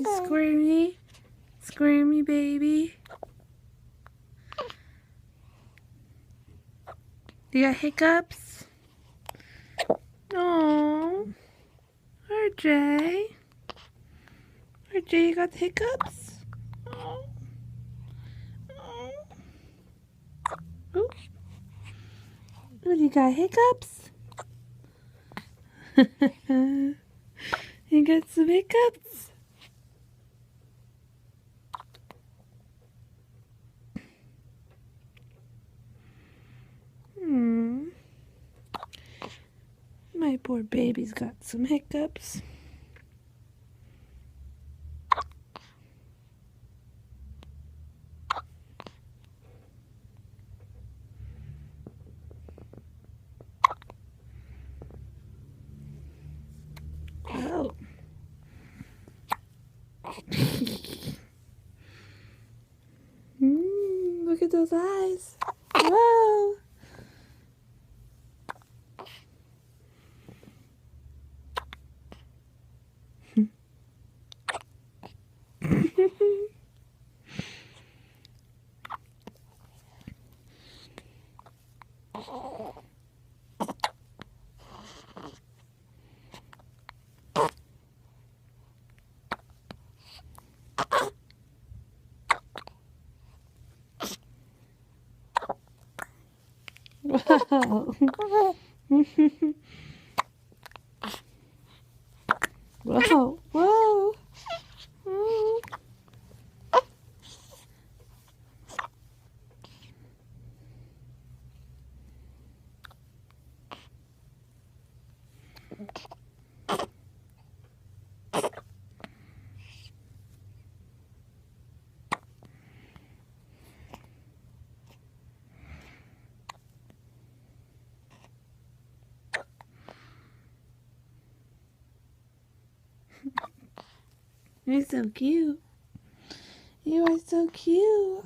Squirmy. Squirmy baby. You got hiccups? Oh, RJ. RJ, you got hiccups? Oh. Oh. Oh, you got hiccups? You got some hiccups? My poor baby's got some hiccups. Oh. Look at those eyes. Whoa. Wow. Whoa, whoa. Whoa. You're so cute. You are so cute.